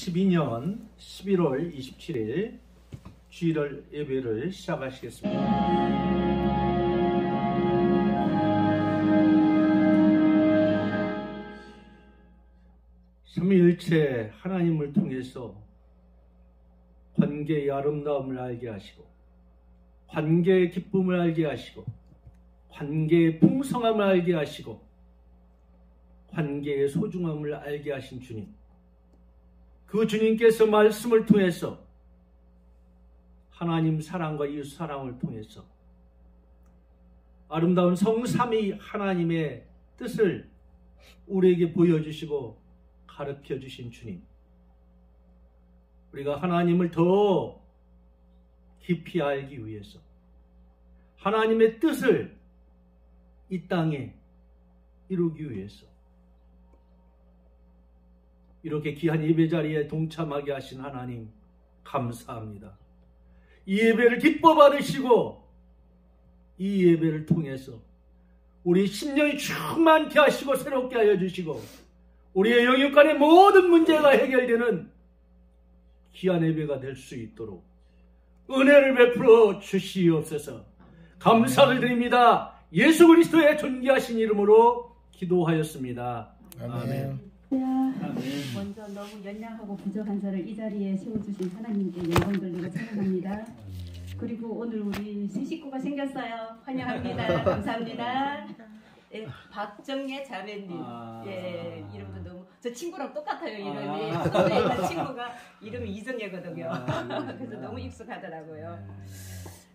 2022년 11월 27일 주일날 예배를 시작하시겠습니다. 삼위일체 하나님을 통해서 관계의 아름다움을 알게 하시고 관계의 기쁨을 알게 하시고 관계의 풍성함을 알게 하시고 관계의 소중함을 알게 하신 주님, 그 주님께서 말씀을 통해서 하나님 사랑과 이웃 사랑을 통해서 아름다운 성삼위 하나님의 뜻을 우리에게 보여주시고 가르쳐 주신 주님, 우리가 하나님을 더 깊이 알기 위해서 하나님의 뜻을 이 땅에 이루기 위해서 이렇게 귀한 예배 자리에 동참하게 하신 하나님 감사합니다. 이 예배를 기뻐 받으시고 이 예배를 통해서 우리 심령이 충만케 하시고 새롭게 하여 주시고 우리의 영육간의 모든 문제가 해결되는 귀한 예배가 될 수 있도록 은혜를 베풀어 주시옵소서. 감사를 드립니다. 예수 그리스도의 존귀하신 이름으로 기도하였습니다. 아멘. 먼저 너무 연약하고 부족한 저를 이 자리에 세워주신 하나님께 영광 돌리고 찬양합니다. 그리고 오늘 우리 새 식구가 생겼어요. 환영합니다. 감사합니다. 예, 박정예 자매님. 예, 이름도 너무 저 친구랑 똑같아요. 이름이. 그 친구가 이름이 이정예거든요. 그래서 너무 익숙하더라고요.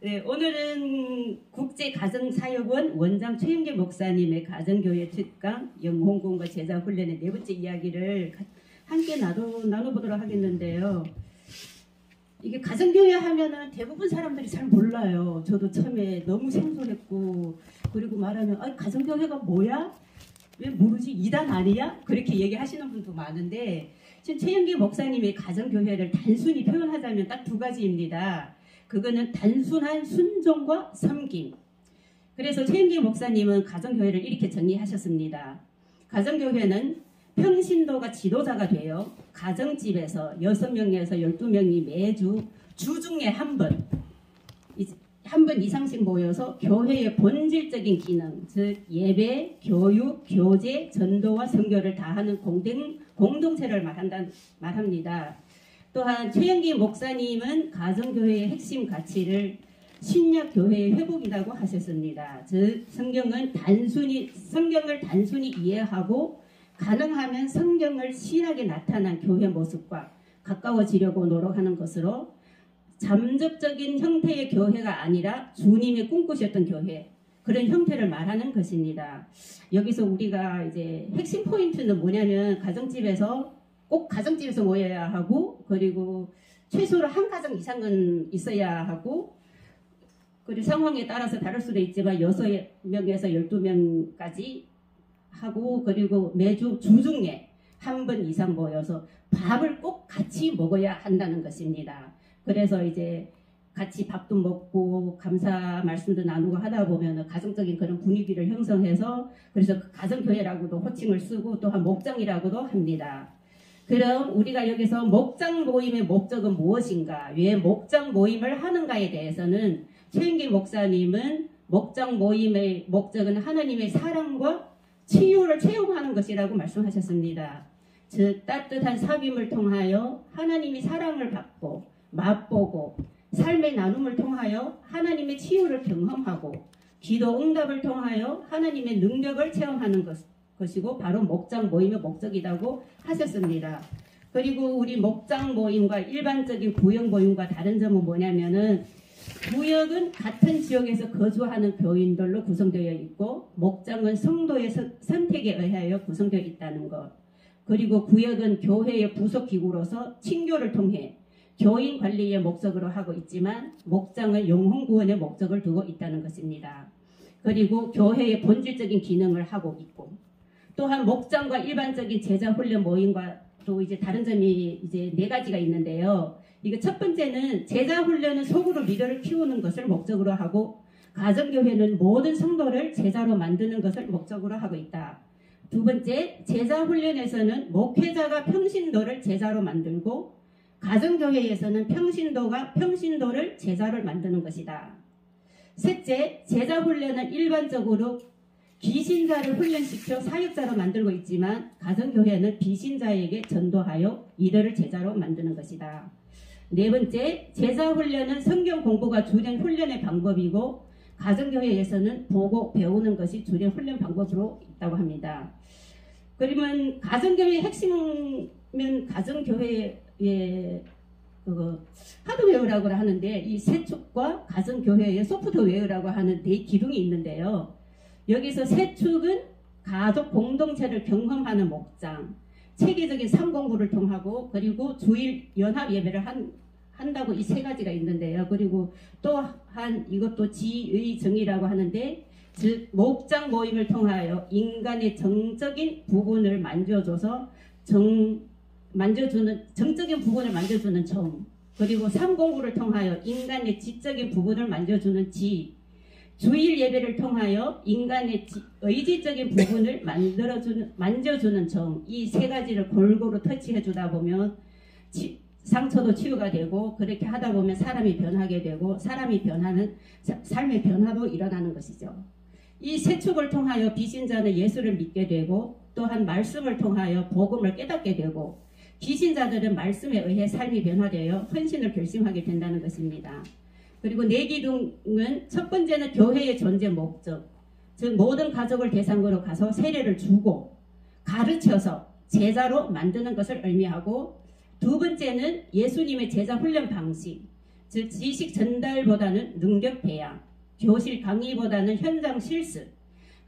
네, 오늘은 국제가정사역원 원장 최영계 목사님의 가정교회 특강 영혼공과 제자훈련의 네 번째 이야기를 함께 나눠보도록 하겠는데요. 이게 가정교회 하면은 대부분 사람들이 잘 몰라요. 저도 처음에 너무 생소했고, 그리고 말하면 가정교회가 뭐야? 왜 모르지? 이단 아니야? 그렇게 얘기하시는 분도 많은데, 지금 최영계 목사님의 가정교회를 단순히 표현하자면 딱 두 가지입니다. 그거는 단순한 순종과 섬김. 그래서 최영계 목사님은 가정교회를 이렇게 정리하셨습니다. 가정교회는 평신도가 지도자가 되어 가정집에서 6명에서 12명이 매주 주중에 한 번 이상씩 모여서 교회의 본질적인 기능, 즉 예배, 교육, 교제, 전도와 선교를 다하는 공동체를 말합니다. 또한 최영기 목사님은 가정교회의 핵심 가치를 신약교회의 회복이라고 하셨습니다. 즉 성경을 단순히 이해하고 가능하면 성경을 신학에 나타난 교회 모습과 가까워지려고 노력하는 것으로 잠적적인 형태의 교회가 아니라 주님이 꿈꾸셨던 교회, 그런 형태를 말하는 것입니다. 여기서 우리가 이제 핵심 포인트는 뭐냐면 꼭 가정집에서 모여야 하고, 그리고 최소로 한 가정 이상은 있어야 하고, 그리고 상황에 따라서 다를 수도 있지만 6명에서 12명까지 하고, 그리고 매주 주중에 한 번 이상 모여서 밥을 꼭 같이 먹어야 한다는 것입니다. 그래서 이제 같이 밥도 먹고 감사 말씀도 나누고 하다 보면 가정적인 그런 분위기를 형성해서, 그래서 가정교회라고도 호칭을 쓰고 또한 목장이라고도 합니다. 그럼 우리가 여기서 목장 모임의 목적은 무엇인가? 왜 목장 모임을 하는가에 대해서는 최영기 목사님은 목장 모임의 목적은 하나님의 사랑과 치유를 체험하는 것이라고 말씀하셨습니다. 즉 따뜻한 사귐을 통하여 하나님이 사랑을 받고 맛보고 삶의 나눔을 통하여 하나님의 치유를 경험하고 기도 응답을 통하여 하나님의 능력을 체험하는 것이고 바로 목장 모임의 목적이라고 하셨습니다. 그리고 우리 목장 모임과 일반적인 구역 모임과 다른 점은 뭐냐면은, 구역은 같은 지역에서 거주하는 교인들로 구성되어 있고 목장은 성도의 선택에 의하여 구성되어 있다는 것. 그리고 구역은 교회의 부속기구로서 친교를 통해 교인 관리의 목적으로 하고 있지만 목장은 영혼 구원의 목적을 두고 있다는 것입니다. 그리고 교회의 본질적인 기능을 하고 있고, 또한 목장과 일반적인 제자 훈련 모임과 또 이제 다른 점이 이제 4가지가 있는데요. 이거 첫 번째는 제자 훈련은 속으로 리더를 키우는 것을 목적으로 하고, 가정교회는 모든 성도를 제자로 만드는 것을 목적으로 하고 있다. 두 번째, 제자 훈련에서는 목회자가 평신도를 제자로 만들고 가정교회에서는 평신도가 평신도를 제자를 만드는 것이다. 셋째, 제자 훈련은 일반적으로 비신자를 훈련시켜 사역자로 만들고 있지만 가정교회는 비신자에게 전도하여 이들을 제자로 만드는 것이다. 네 번째, 제자 훈련은 성경 공부가 주된 훈련의 방법이고 가정교회에서는 보고 배우는 것이 주된 훈련 방법으로 있다고 합니다. 그러면 가정교회의 핵심은 가정교회의 하드웨어라고 하는데 이 세축과 가정교회의 소프트웨어라고 하는 네 기둥이 있는데요. 여기서 세축은 가족 공동체를 경험하는 목장, 체계적인 삶공부를 통하고 그리고 주일 연합 예배를 한다고 이 세 가지가 있는데요. 그리고 또한 이것도 지의 정의라고 하는데 즉 목장 모임을 통하여 인간의 정적인 부분을 만져줘서 정적인 부분을 만져주는 정, 그리고 삶공부를 통하여 인간의 지적인 부분을 만져주는 지, 주일 예배를 통하여 인간의 의지적인 부분을 만져주는 정, 이 세 가지를 골고루 터치해 주다 보면 상처도 치유가 되고 그렇게 하다 보면 사람이 변하게 되고 사람이 변하는 삶의 변화도 일어나는 것이죠. 이 세축을 통하여 비신자는 예수를 믿게 되고 또한 말씀을 통하여 복음을 깨닫게 되고 비신자들은 말씀에 의해 삶이 변화되어 헌신을 결심하게 된다는 것입니다. 그리고 네 기둥은 첫 번째는 교회의 존재 목적, 즉 모든 가족을 대상으로 가서 세례를 주고 가르쳐서 제자로 만드는 것을 의미하고 두 번째는 예수님의 제자 훈련 방식, 즉 지식 전달보다는 능력 배양, 교실 강의보다는 현장 실습,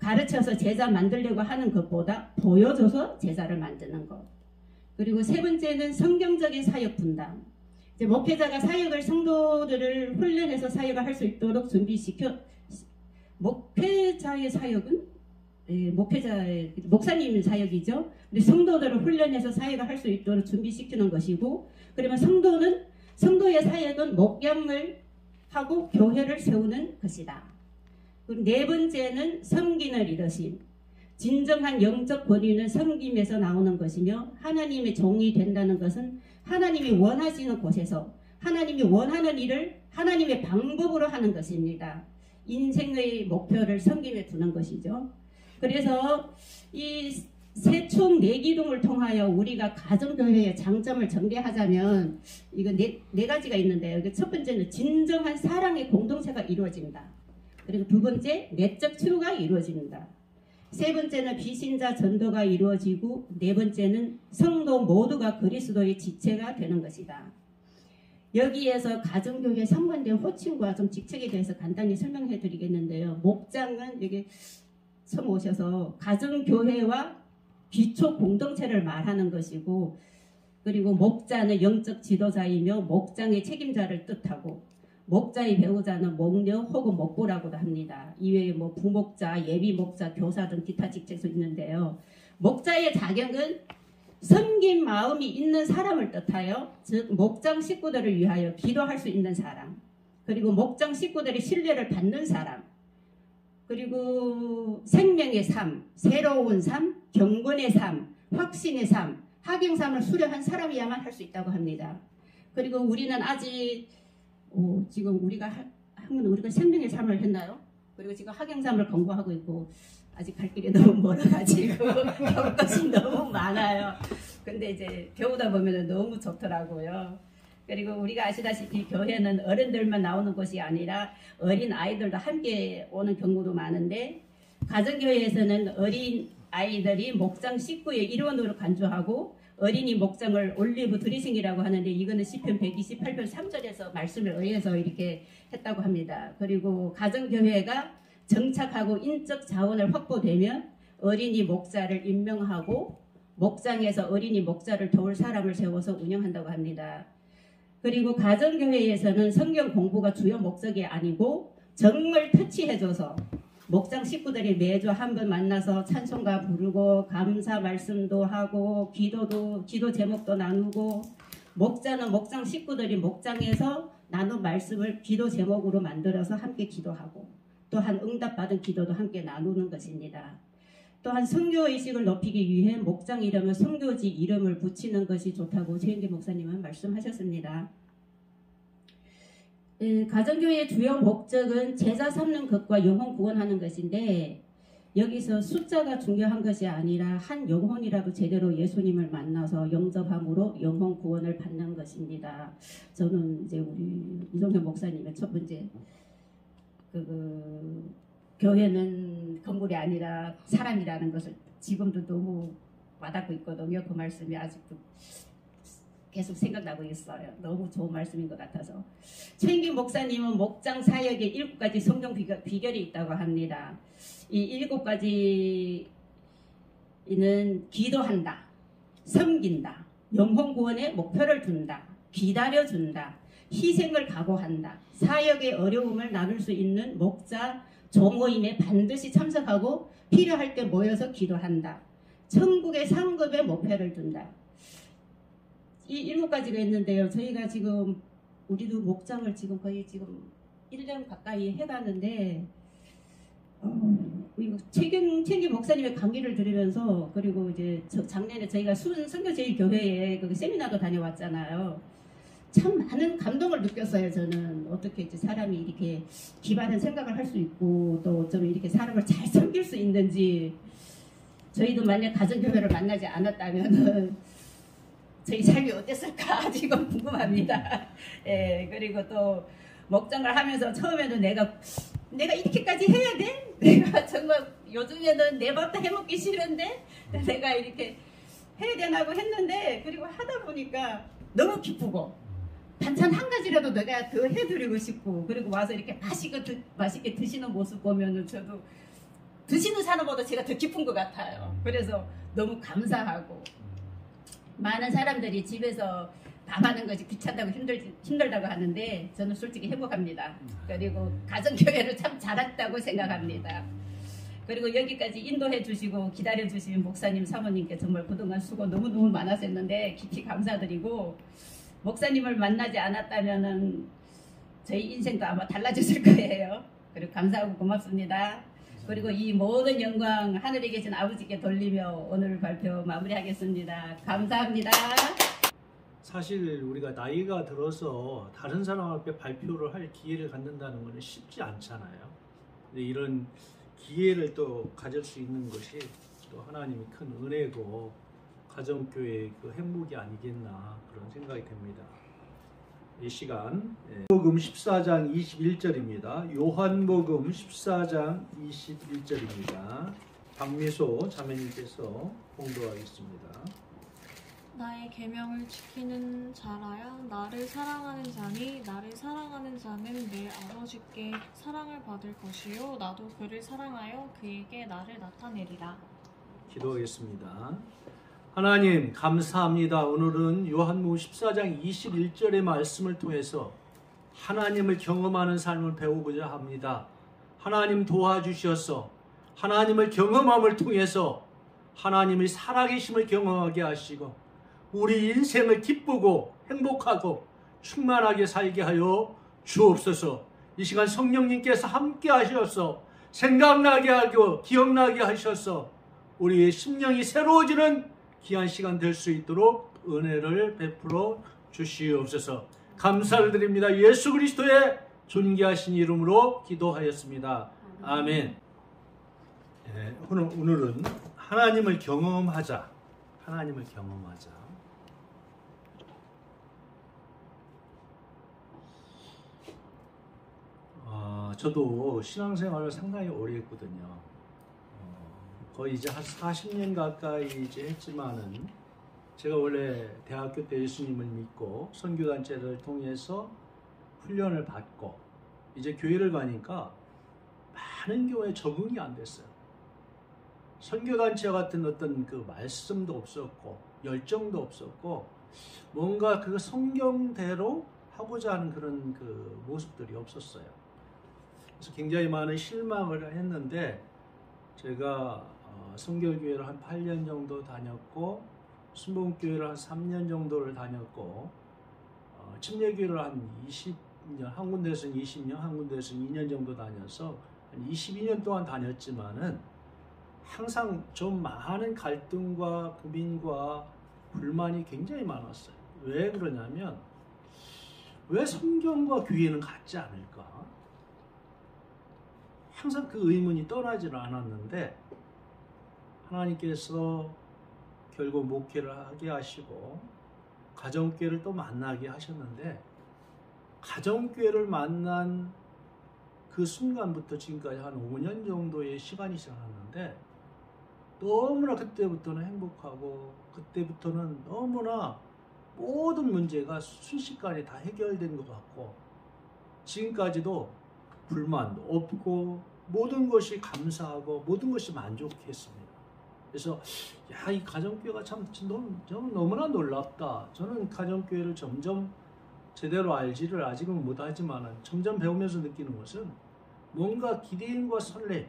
가르쳐서 제자 만들려고 하는 것보다 보여줘서 제자를 만드는 것. 그리고 세 번째는 성경적인 사역 분담. 이제 목회자가 사역을 성도들을 훈련해서 사역을 할 수 있도록 준비시켜 목회자의 사역은 목사님 사역이죠. 근데 성도들을 훈련해서 사역을 할 수 있도록 준비시키는 것이고 그러면 성도의 사역은 목양을 하고 교회를 세우는 것이다. 그리고 네 번째는 섬기는 리더십. 진정한 영적 권위는 섬김에서 나오는 것이며 하나님의 종이 된다는 것은 하나님이 원하시는 곳에서 하나님이 원하는 일을 하나님의 방법으로 하는 것입니다. 인생의 목표를 섬김에 두는 것이죠. 그래서 이 세축 네 기둥을 통하여 우리가 가정교회의 장점을 정리하자면 이거 네 가지가 있는데요. 첫 번째는 진정한 사랑의 공동체가 이루어진다. 그리고 두 번째 내적 치유가 이루어진다. 세 번째는 비신자 전도가 이루어지고 네 번째는 성도 모두가 그리스도의 지체가 되는 것이다. 여기에서 가정교회에 상관된 호칭과 좀 직책에 대해서 간단히 설명해 드리겠는데요. 목장은 여기 처음 오셔서 가정교회와 기초 공동체를 말하는 것이고 그리고 목자는 영적 지도자이며 목장의 책임자를 뜻하고 목자의 배우자는 목녀 혹은 목보라고도 합니다. 이외에 뭐 부목자, 예비목자, 교사 등 기타 직책도 있는데요. 목자의 자격은 섬긴 마음이 있는 사람을 뜻하여 즉 목장 식구들을 위하여 기도할 수 있는 사람 그리고 목장 식구들의 신뢰를 받는 사람 그리고 생명의 삶, 새로운 삶, 경건의 삶, 확신의 삶, 하경삼을 수련한 사람이야만 할 수 있다고 합니다. 그리고 우리는 아직 지금 우리가 생명의 삶을 했나요? 그리고 지금 하경삼을 공부하고 있고 아직 갈 길이 너무 멀어가지고 배울 것이 너무 많아요. 근데 이제 배우다 보면 너무 좋더라고요. 그리고 우리가 아시다시피 교회는 어른들만 나오는 곳이 아니라 어린 아이들도 함께 오는 경우도 많은데 가정교회에서는 어린 아이들이 목장 식구의 일원으로 간주하고 어린이 목장을 올리브 드리싱이라고 하는데 이거는 시편 128편 3절에서 말씀을 의해서 이렇게 했다고 합니다. 그리고 가정교회가 정착하고 인적 자원을 확보되면 어린이 목자를 임명하고 목장에서 어린이 목자를 도울 사람을 세워서 운영한다고 합니다. 그리고 가정교회에서는 성경 공부가 주요 목적이 아니고 정말 터치해줘서 목장 식구들이 매주 한 번 만나서 찬송가 부르고 감사 말씀도 하고 기도 제목도 나누고 목자는 목장 식구들이 목장에서 나눈 말씀을 기도 제목으로 만들어서 함께 기도하고 또한 응답받은 기도도 함께 나누는 것입니다. 또한 선교의식을 높이기 위해 목장 이름을 선교지 이름을 붙이는 것이 좋다고 최영기 목사님은 말씀하셨습니다. 가정교회의 주요 목적은 제자 삼는 것과 영혼 구원하는 것인데 여기서 숫자가 중요한 것이 아니라 한 영혼이라도 제대로 예수님을 만나서 영접함으로 영혼 구원을 받는 것입니다. 저는 이제 우리 이종현 목사님의 첫 번째 교회는 건물이 아니라 사람이라는 것을 지금도 너무 와닿고 있거든요. 그 말씀이 아직도 계속 생각나고 있어요. 너무 좋은 말씀인 것 같아서. 최인기 목사님은 목장 사역에 7가지 성경 비결이 있다고 합니다. 이 7가지는 기도한다, 섬긴다, 영혼 구원에 목표를 둔다, 기다려준다, 희생을 각오한다, 사역의 어려움을 나눌 수 있는 목자 조모임에 반드시 참석하고 필요할 때 모여서 기도한다, 천국의 상급에 목표를 둔다. 이 7가지가 있는데요. 저희가 지금 우리도 목장을 거의 1년 가까이 해가는데 최기 목사님의 강의를 들으면서 그리고 이제 작년에 저희가 선교제일교회에 그 세미나도 다녀왔잖아요. 참 많은 감동을 느꼈어요. 저는 어떻게 이제 사람이 이렇게 기발한 생각을 할 수 있고 또 좀 이렇게 사람을 잘 섬길 수 있는지 저희도 만약 가정교회를 만나지 않았다면은 저희 삶이 어땠을까 지금 궁금합니다. 예, 그리고 또 목장을 하면서 처음에는 내가 이렇게까지 해야 돼? 내가 정말 요즘에는 내 밥도 해먹기 싫은데 내가 이렇게 해야 되나고 했는데 그리고 하다 보니까 너무 기쁘고 반찬 한 가지라도 내가 더 해드리고 싶고 그리고 와서 이렇게 맛있게 드시는 모습 보면은 저도 드시는 사람보다 제가 더 기쁜 것 같아요. 그래서 너무 감사하고 많은 사람들이 집에서 밥하는 것이 귀찮다고 힘들다고 하는데 저는 솔직히 행복합니다. 그리고 가정교회를 참 잘했다고 생각합니다. 그리고 여기까지 인도해 주시고 기다려 주신 목사님 사모님께 정말 그동안 수고 너무너무 많았었는데 깊이 감사드리고 목사님을 만나지 않았다면 저희 인생도 아마 달라졌을 거예요. 그리고 감사하고 고맙습니다. 그리고 이 모든 영광 하늘에 계신 아버지께 돌리며 오늘 발표 마무리하겠습니다. 감사합니다. 사실 우리가 나이가 들어서 다른 사람 앞에 발표를 할 기회를 갖는다는 것은 쉽지 않잖아요. 근데 이런 기회를 또 가질 수 있는 것이 또 하나님이 큰 은혜고 가정교회의 그 행복이 아니겠나 그런 생각이 듭니다. 이 시간 요한복음 14장 21절입니다. 요한복음 14장 21절입니다. 박미소 자매님께서 봉독하겠습니다. 나의 계명을 지키는 자라야 나를 사랑하는 자니 나를 사랑하는 자는 내 아버지께 사랑을 받을 것이요 나도 그를 사랑하여 그에게 나를 나타내리라. 기도하겠습니다. 하나님 감사합니다. 오늘은 요한복음 14장 21절의 말씀을 통해서 하나님을 경험하는 삶을 배우고자 합니다. 하나님 도와주셔서 하나님을 경험함을 통해서 하나님의 살아계심을 경험하게 하시고 우리 인생을 기쁘고 행복하고 충만하게 살게 하여 주옵소서. 이 시간 성령님께서 함께 하셔서 생각나게 하고 기억나게 하셔서 우리의 심령이 새로워지는 귀한 시간 될 수 있도록 은혜를 베풀어 주시옵소서. 감사를 드립니다. 예수 그리스도의 존귀하신 이름으로 기도하였습니다. 아멘. 오늘은 하나님을 경험하자. 하나님을 경험하자. 저도 신앙생활을 상당히 오래 했거든요. 거의 이제 한 40년 가까이 이제 했지만은 제가 원래 대학교 때 예수님을 믿고 선교단체를 통해서 훈련을 받고 이제 교회를 가니까 많은 교회에 적응이 안 됐어요. 선교단체 같은 어떤 그 말씀도 없었고 열정도 없었고 뭔가 그 성경대로 하고자 하는 그런 그 모습들이 없었어요. 그래서 굉장히 많은 실망을 했는데 제가 성결교회를 한 8년 정도 다녔고 순복음교회를 한 3년 정도를 다녔고 침례교회를 한 20년, 한 군데에서는 20년, 한 군데에서는 2년 정도 다녀서 한 22년 동안 다녔지만은 항상 좀 많은 갈등과 고민과 불만이 굉장히 많았어요. 왜 그러냐면 왜 성경과 교회는 같지 않을까? 항상 그 의문이 떠나질 않았는데 하나님께서 결국 목회를 하게 하시고 가정교회를 또 만나게 하셨는데 가정교회를 만난 그 순간부터 지금까지 한 5년 정도의 시간이 지났는데 너무나 그때부터는 행복하고 그때부터는 너무나 모든 문제가 순식간에 다 해결된 것 같고 지금까지도 불만도 없고 모든 것이 감사하고 모든 것이 만족했습니다. 그래서 이 가정교회가 참 너무나 놀랍다. 저는 가정교회를 점점 제대로 알지를 아직은 못하지만 점점 배우면서 느끼는 것은 뭔가 기대임과 설렘,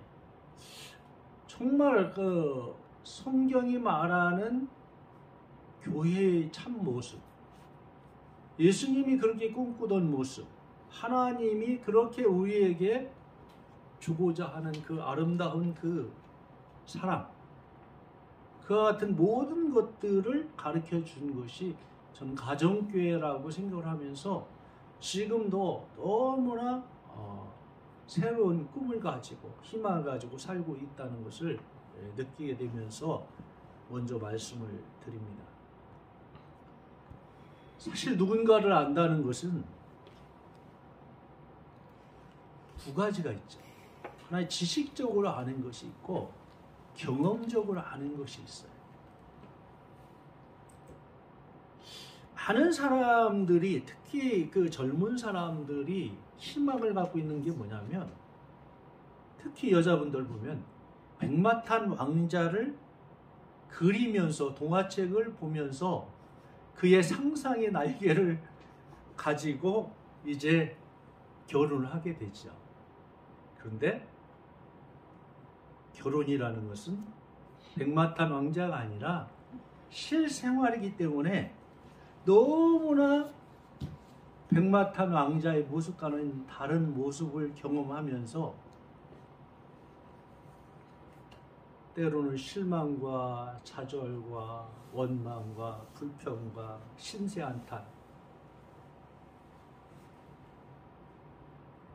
정말 그 성경이 말하는 교회의 참 모습, 예수님이 그렇게 꿈꾸던 모습, 하나님이 그렇게 우리에게 주고자 하는 그 아름다운 그 사랑, 그와 같은 모든 것들을 가르쳐 준 것이 저는 가정교회라고 생각을 하면서 지금도 너무나 새로운 꿈을 가지고 희망을 가지고 살고 있다는 것을 느끼게 되면서 먼저 말씀을 드립니다. 사실 누군가를 안다는 것은 두 가지가 있죠. 하나의 지식적으로 아는 것이 있고 경험적으로 아는 것이 있어요. 많은 사람들이 특히 그 젊은 사람들이 희망을 갖고 있는 게 뭐냐면 특히 여자분들 보면 백마탄 왕자를 그리면서 동화책을 보면서 그의 상상의 날개를 가지고 이제 결혼을 하게 되죠. 그런데 결혼이라는 것은 백마탄 왕자가 아니라 실생활이기 때문에 너무나 백마탄 왕자의 모습과는 다른 모습을 경험하면서 때로는 실망과 좌절과 원망과 불평과 신세한탄,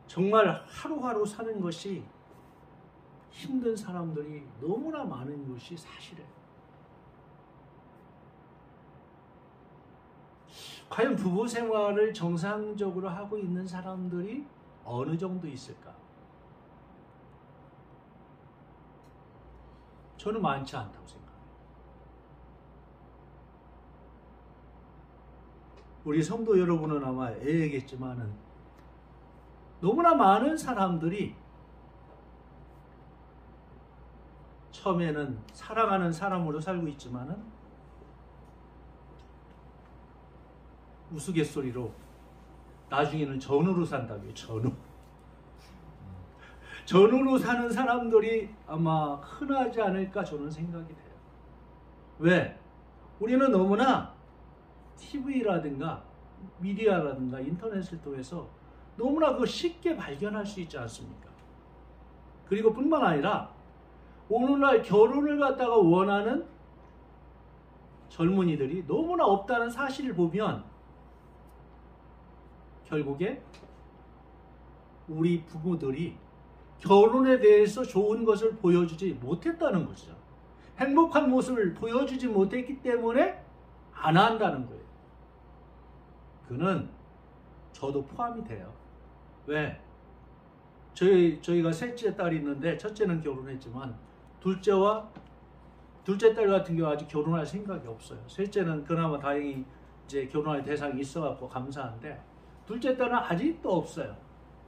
정말 하루하루 사는 것이 힘든 사람들이 너무나 많은 것이 사실이에요. 과연 부부 생활을 정상적으로 하고 있는 사람들이 어느 정도 있을까? 저는 많지 않다고 생각합니다. 우리 성도 여러분은 아마 애겠지만은 너무나 많은 사람들이 처음에는 사랑하는 사람으로 살고 있지만은 우스갯소리로 나중에는 전우로 산다고요. 전우로 사는 사람들이 아마 흔하지 않을까 저는 생각이 돼요. 왜? 우리는 너무나 TV라든가 미디어라든가 인터넷을 통해서 너무나 그걸 쉽게 발견할 수 있지 않습니까? 그리고 뿐만 아니라 오늘날 결혼을 갖다가 원하는 젊은이들이 너무나 없다는 사실을 보면 결국에 우리 부모들이 결혼에 대해서 좋은 것을 보여주지 못했다는 것이죠. 행복한 모습을 보여주지 못했기 때문에 안 한다는 거예요. 그는 저도 포함이 돼요. 왜? 저희가 셋째 딸이 있는데 첫째는 결혼했지만 둘째 딸 같은 경우 아직 결혼할 생각이 없어요. 셋째는 그나마 다행히 이제 결혼할 대상이 있어갖고 감사한데 둘째 딸은 아직도 없어요.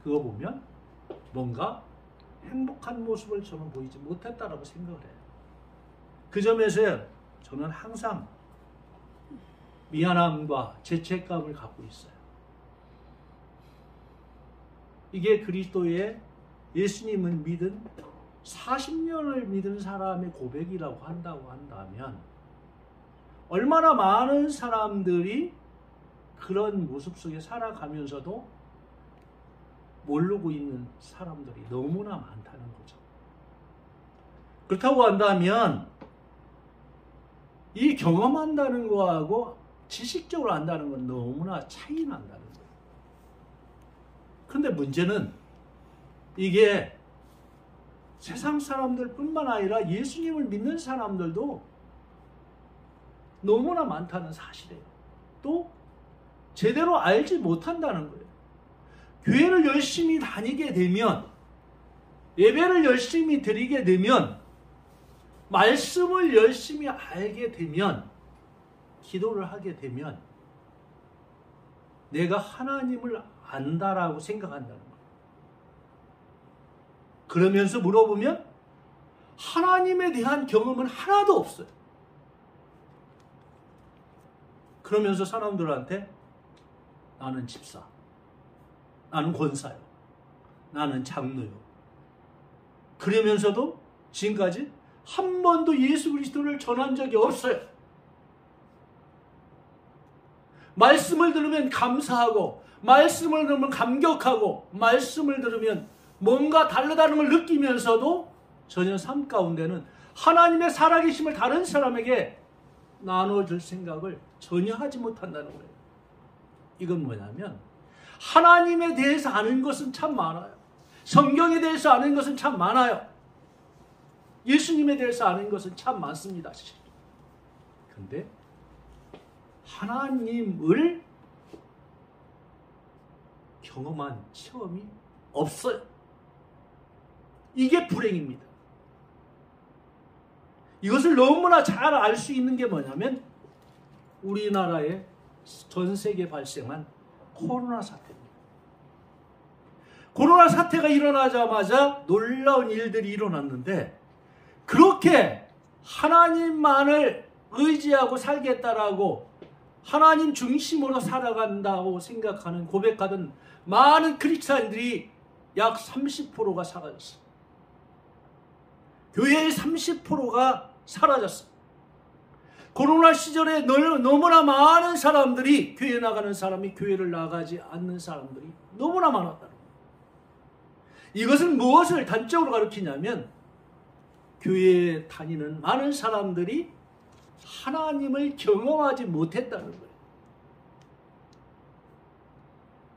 그거 보면 뭔가 행복한 모습을 저는 보이지 못했다라고 생각을 해요. 그 점에서 저는 항상 미안함과 죄책감을 갖고 있어요. 이게 그리스도의 예수님을 믿은 40년을 믿은 사람의 고백이라고 한다고 한다면 얼마나 많은 사람들이 그런 모습 속에 살아가면서도 모르고 있는 사람들이 너무나 많다는 거죠. 그렇다고 한다면 이 경험한다는 거하고 지식적으로 안다는 건 너무나 차이 난다는 거예요. 그런데 문제는 이게 세상 사람들뿐만 아니라 예수님을 믿는 사람들도 너무나 많다는 사실이에요. 또 제대로 알지 못한다는 거예요. 교회를 열심히 다니게 되면, 예배를 열심히 드리게 되면, 말씀을 열심히 알게 되면, 기도를 하게 되면 내가 하나님을 안다라고 생각한다는 거예요. 그러면서 물어보면 하나님에 대한 경험은 하나도 없어요. 그러면서 사람들한테 나는 집사, 나는 권사요, 나는 장로요. 그러면서도 지금까지 한 번도 예수 그리스도를 전한 적이 없어요. 말씀을 들으면 감사하고, 말씀을 들으면 감격하고, 말씀을 들으면 뭔가 다르다는 걸 느끼면서도 전혀 삶 가운데는 하나님의 살아계심을 다른 사람에게 나눠줄 생각을 전혀 하지 못한다는 거예요. 이건 뭐냐면 하나님에 대해서 아는 것은 참 많아요. 성경에 대해서 아는 것은 참 많아요. 예수님에 대해서 아는 것은 참 많습니다. 그런데 하나님을 경험한 체험이 없어요. 이게 불행입니다. 이것을 너무나 잘 알 수 있는 게 뭐냐면 우리나라에 전 세계에 발생한 코로나 사태입니다. 코로나 사태가 일어나자마자 놀라운 일들이 일어났는데, 그렇게 하나님만을 의지하고 살겠다라고 하나님 중심으로 살아간다고 생각하는, 고백하던 많은 크리스찬들이 약 30%가 사라졌어요. 교회의 30%가 사라졌어요. 코로나 시절에 너무나 많은 사람들이, 교회 나가는 사람이 교회를 나가지 않는 사람들이 너무나 많았다는 거예요. 이것은 무엇을 단적으로 가르치냐면 교회에 다니는 많은 사람들이 하나님을 경험하지 못했다는 거예요.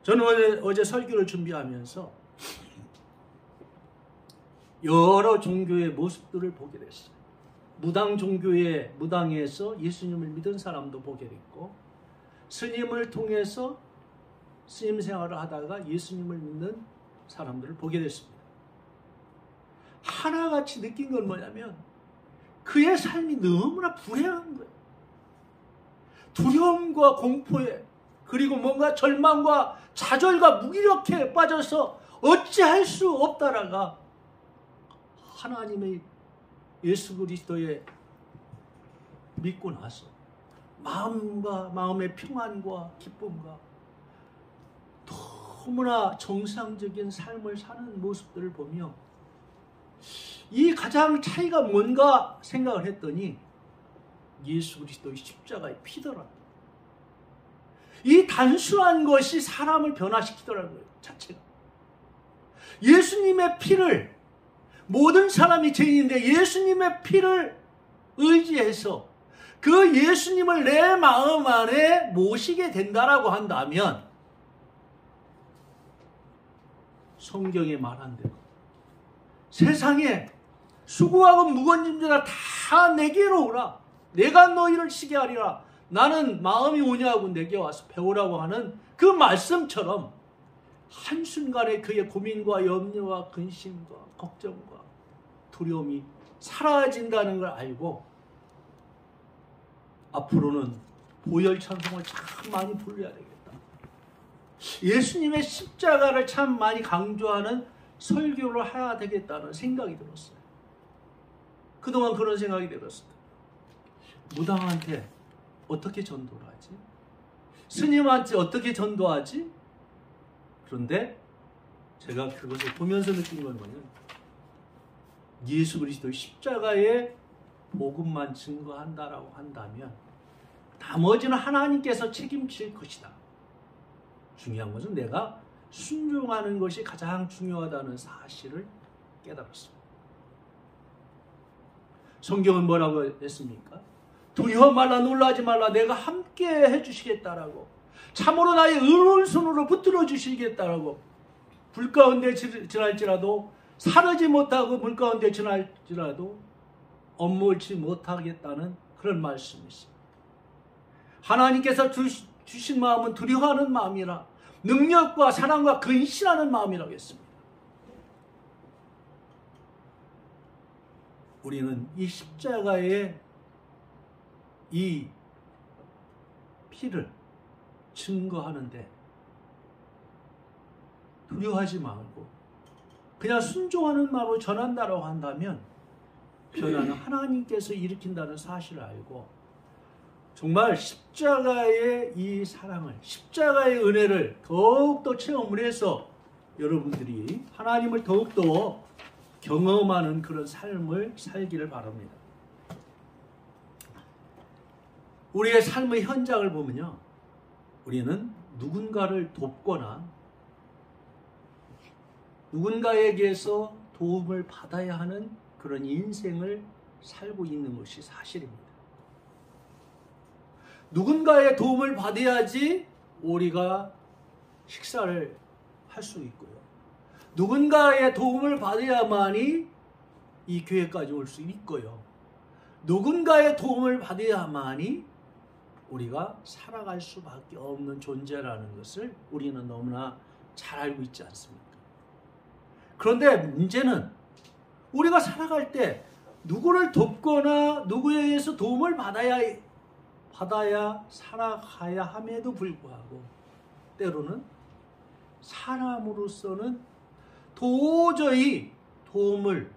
저는 어제 설교를 준비하면서 여러 종교의 모습들을 보게 됐어요. 무당 종교의 무당에서 예수님을 믿은 사람도 보게 됐고, 스님을 통해서 스님 생활을 하다가 예수님을 믿는 사람들을 보게 됐습니다. 하나같이 느낀 건 뭐냐면 그의 삶이 너무나 불행한 거예요. 두려움과 공포에, 그리고 뭔가 절망과 좌절과 무기력에 빠져서 어찌할 수 없다라가 하나님의 예수 그리스도에 믿고 나서 마음의 평안과 기쁨과 너무나 정상적인 삶을 사는 모습들을 보며 이 가장 차이가 뭔가 생각을 했더니 예수 그리스도의 십자가의 피더라. 이 단순한 것이 사람을 변화시키더라는 거예요. 자체가. 예수님의 피를, 모든 사람이 죄인인데 예수님의 피를 의지해서 그 예수님을 내 마음 안에 모시게 된다라고 한다면 성경에 말한 대로 세상에 수고하고 무거운 짐들아 다 내게로 오라. 내가 너희를 쉬게 하리라. 나는 마음이 온유하고 내게 와서 배우라고 하는 그 말씀처럼 한순간에 그의 고민과 염려와 근심과 걱정과 두려움이 사라진다는 걸 알고 앞으로는 보혈 찬송을 참 많이 불러야 되겠다. 예수님의 십자가를 참 많이 강조하는 설교를 해야 되겠다는 생각이 들었어요. 그동안 그런 생각이 들었어요. 무당한테 어떻게 전도를 하지? 스님한테 어떻게 전도하지? 그런데 제가 그것을 보면서 느낀 건 뭐냐면 예수 그리스도의 십자가의 복음만 증거한다라고 한다면 나머지는 하나님께서 책임질 것이다. 중요한 것은 내가 순종하는 것이 가장 중요하다는 사실을 깨달았습니다. 성경은 뭐라고 했습니까? 두려워 말라, 놀라지 말라, 내가 함께 해주시겠다라고, 참으로 나의 의로운 손으로 붙들어 주시겠다라고, 불 가운데 지날지라도, 사르지 못하고 물 가운데 지날지라도 엇몰지 못하겠다는 그런 말씀이 있습니다. 하나님께서 주신 마음은 두려워하는 마음이라, 능력과 사랑과 근신하는 마음이라고 했습니다. 우리는 이 십자가의 이 피를 증거하는데 두려워하지 말고 그냥 순종하는 마음으로 전한다라고 한다면 변화는 하나님께서 일으킨다는 사실을 알고 정말 십자가의 이 사랑을, 십자가의 은혜를 더욱더 체험을 해서 여러분들이 하나님을 더욱더 경험하는 그런 삶을 살기를 바랍니다. 우리의 삶의 현장을 보면요, 우리는 누군가를 돕거나 누군가에게서 도움을 받아야 하는 그런 인생을 살고 있는 것이 사실입니다. 누군가의 도움을 받아야지 우리가 식사를 할 수 있고요, 누군가의 도움을 받아야만이 이 교회까지 올 수 있고요, 누군가의 도움을 받아야만이 우리가 살아갈 수밖에 없는 존재라는 것을 우리는 너무나 잘 알고 있지 않습니까? 그런데 문제는 우리가 살아갈 때 누구를 돕거나 누구에게서 도움을 받아야 살아가야 함에도 불구하고 때로는 사람으로서는 도저히 도움을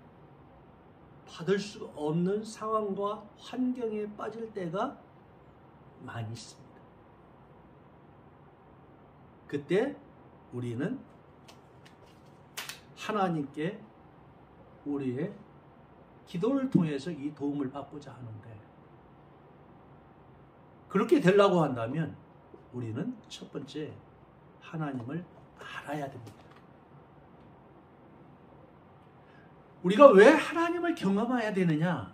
받을 수 없는 상황과 환경에 빠질 때가 많이 있습니다. 그때 우리는 하나님께 우리의 기도를 통해서 이 도움을 받고자 하는데, 그렇게 되려고 한다면 우리는 첫 번째 하나님을 알아야 됩니다. 우리가 왜 하나님을 경험해야 되느냐?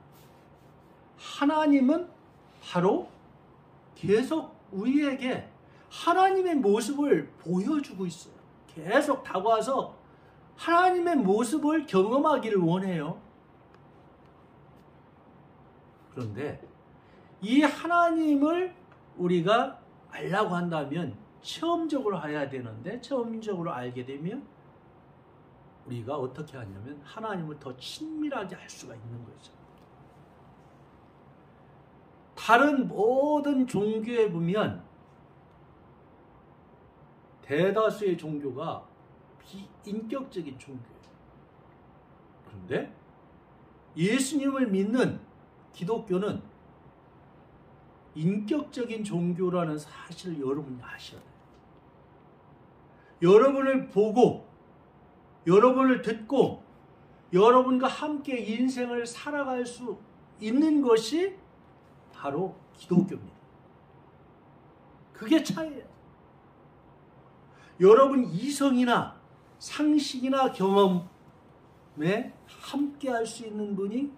하나님은 바로 계속 우리에게 하나님의 모습을 보여주고 있어요. 계속 다가와서 하나님의 모습을 경험하기를 원해요. 그런데 이 하나님을 우리가 알려고 한다면 체험적으로 해야 되는데, 체험적으로 알게 되면 우리가 어떻게 하냐면 하나님을 더 친밀하게 할 수가 있는 거죠. 다른 모든 종교에 보면 대다수의 종교가 비인격적인 종교예요. 그런데 예수님을 믿는 기독교는 인격적인 종교라는 사실을 여러분이 아셔야 돼요. 여러분을 보고, 여러분을 듣고, 여러분과 함께 인생을 살아갈 수 있는 것이 바로 기독교입니다. 그게 차이예요. 여러분 이성이나 상식이나 경험에 함께 할 수 있는 분이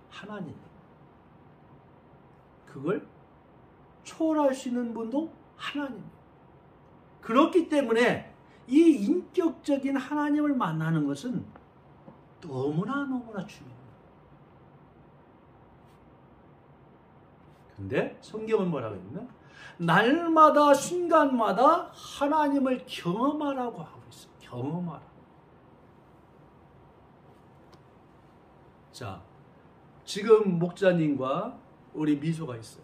하나님이에요. 그걸 초월할 수 있는 분도 하나님이에요. 그렇기 때문에 이 인격적인 하나님을 만나는 것은 너무나 중요해요. 근데 성경은 뭐라고 했나? 날마다 순간마다 하나님을 경험하라고 하고 있어요. 경험하라. 자, 지금 목사님과 우리 미소가 있어요.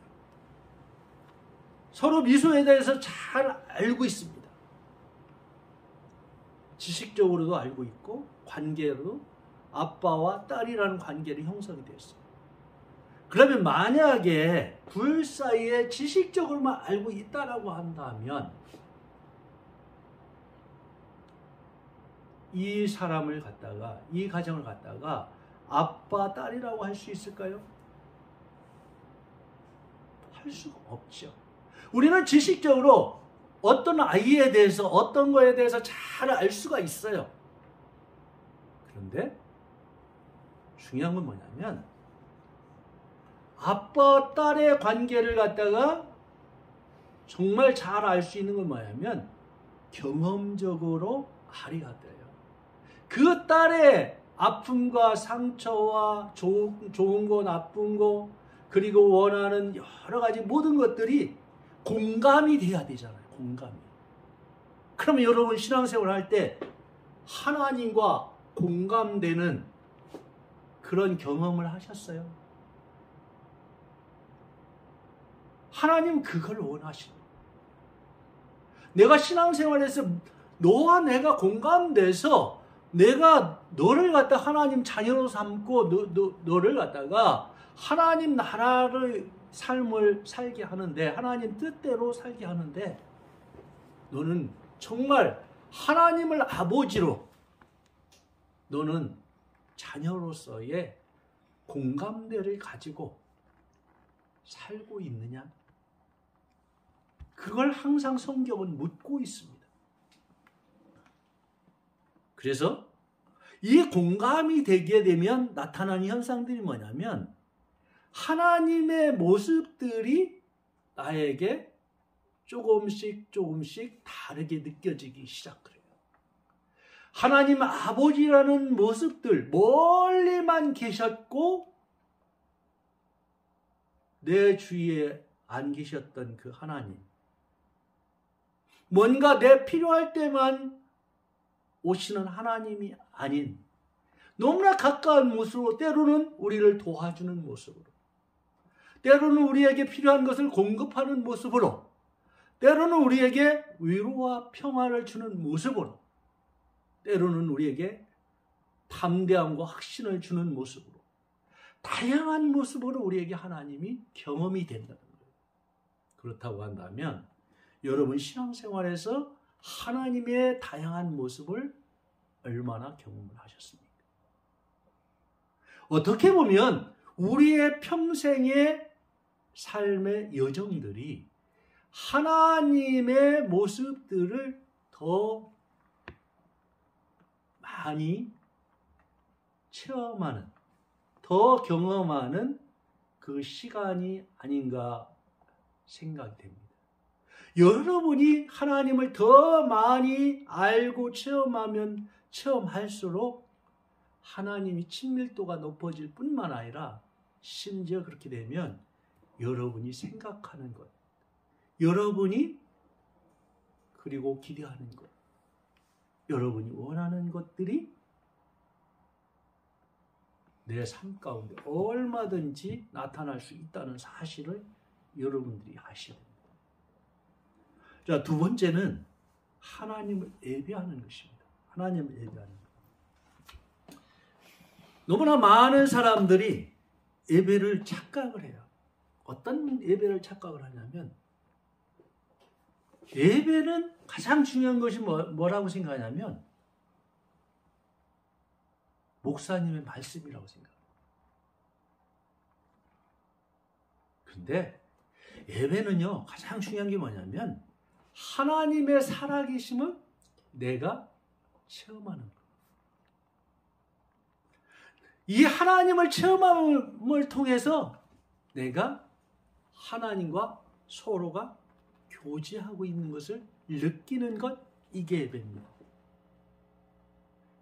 서로 미소에 대해서 잘 알고 있습니다. 지식적으로도 알고 있고 관계로도 아빠와 딸이라는 관계를 형성이 됐어요. 그러면 만약에 둘 사이에 지식적으로만 알고 있다라고 한다면 이 사람을 갖다가, 이 가정을 갖다가 아빠, 딸이라고 할 수 있을까요? 할 수가 없죠. 우리는 지식적으로 어떤 아이에 대해서, 어떤 거에 대해서 잘 알 수가 있어요. 그런데 중요한 건 뭐냐면 아빠 딸의 관계를 갖다가 정말 잘 알 수 있는 건 뭐냐면 경험적으로 알이가 돼요. 그 딸의 아픔과 상처와 좋은 거 나쁜 거 그리고 원하는 여러 가지 모든 것들이 공감이 돼야 되잖아요. 공감이. 그러면 여러분 신앙생활 할 때 하나님과 공감되는 그런 경험을 하셨어요? 하나님 그걸 원하시는. 내가 신앙생활에서 너와 내가 공감돼서 내가 너를 갖다 하나님 자녀로 삼고 너를 갖다가 하나님 나라의 삶을 살게 하는데 하나님 뜻대로 살게 하는데 너는 정말 하나님을 아버지로 너는 자녀로서의 공감대를 가지고 살고 있느냐? 그걸 항상 성경은 묻고 있습니다. 그래서 이 공감이 되게 되면 나타나는 현상들이 뭐냐면 하나님의 모습들이 나에게 조금씩 다르게 느껴지기 시작해요. 하나님 아버지라는 모습들 멀리만 계셨고 내 주위에 안 계셨던 그 하나님, 뭔가 내 필요할 때만 오시는 하나님이 아닌 너무나 가까운 모습으로 때로는 우리를 도와주는 모습으로 때로는 우리에게 필요한 것을 공급하는 모습으로 때로는 우리에게 위로와 평화를 주는 모습으로 때로는 우리에게 담대함과 확신을 주는 모습으로 다양한 모습으로 우리에게 하나님이 경험이 된다는 거예요. 그렇다고 한다면 여러분 신앙생활에서 하나님의 다양한 모습을 얼마나 경험을 하셨습니까? 어떻게 보면 우리의 평생의 삶의 여정들이 하나님의 모습들을 더 많이 체험하는, 더 경험하는 그 시간이 아닌가 생각이 됩니다. 여러분이 하나님을 더 많이 알고 체험할수록 하나님이 친밀도가 높아질 뿐만 아니라 심지어 그렇게 되면 여러분이 생각하는 것, 여러분이 그리고 기대하는 것, 여러분이 원하는 것들이 내 삶 가운데 얼마든지 나타날 수 있다는 사실을 여러분들이 아셔야 됩니다. 자, 두 번째는 하나님을 예배하는 것입니다. 하나님을 예배하는 것. 너무나 많은 사람들이 예배를 착각을 해요. 어떤 예배를 착각을 하냐면 예배는 가장 중요한 것이 뭐라고 생각하냐면 목사님의 말씀이라고 생각합니다. 근데 예배는요 가장 중요한 게 뭐냐면 하나님의 살아계심을 내가 체험하는 것. 이 하나님을 체험함을 통해서 내가 하나님과 서로가 교제하고 있는 것을 느끼는 것, 이게 예배입니다.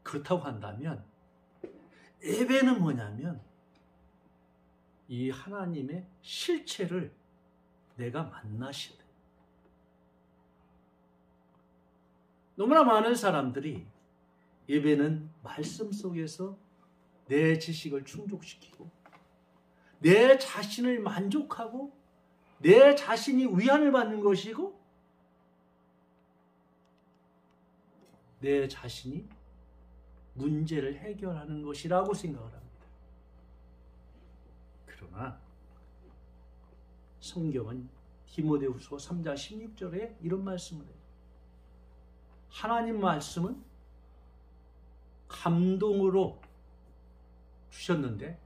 그렇다고 한다면 예배는 뭐냐면 이 하나님의 실체를 내가 만나셔야 돼요. 너무나 많은 사람들이 예배는 말씀 속에서 내 지식을 충족시키고 내 자신을 만족하고 내 자신이 위안을 받는 것이고 내 자신이 문제를 해결하는 것이라고 생각을 합니다. 그러나 성경은 디모데후서 3장 16절에 이런 말씀을 해요. 하나님 말씀은 감동으로 주셨는데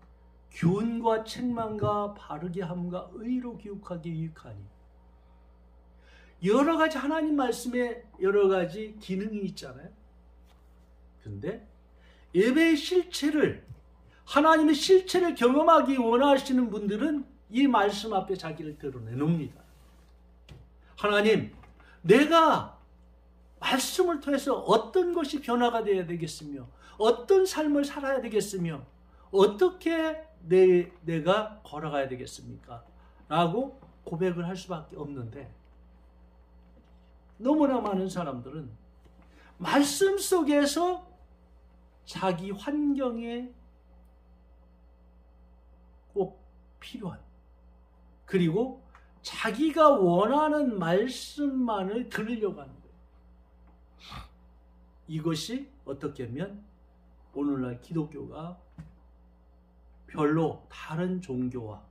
교훈과 책망과 바르게 함과 의로 교육하기 유익하니. 여러 가지 하나님 말씀에 여러 가지 기능이 있잖아요. 근데 예배의 실체를, 하나님의 실체를 경험하기 원하시는 분들은 이 말씀 앞에 자기를 드러내놓습니다. 하나님, 내가 말씀을 통해서 어떤 것이 변화가 되어야 되겠으며 어떤 삶을 살아야 되겠으며 어떻게 내가 걸어가야 되겠습니까? 라고 고백을 할 수밖에 없는데, 너무나 많은 사람들은 말씀 속에서 자기 환경에 꼭 필요한, 그리고 자기가 원하는 말씀만을 들으려고 하는 거예요. 이것이 어떻게 하면 오늘날 기독교가 별로 다른 종교와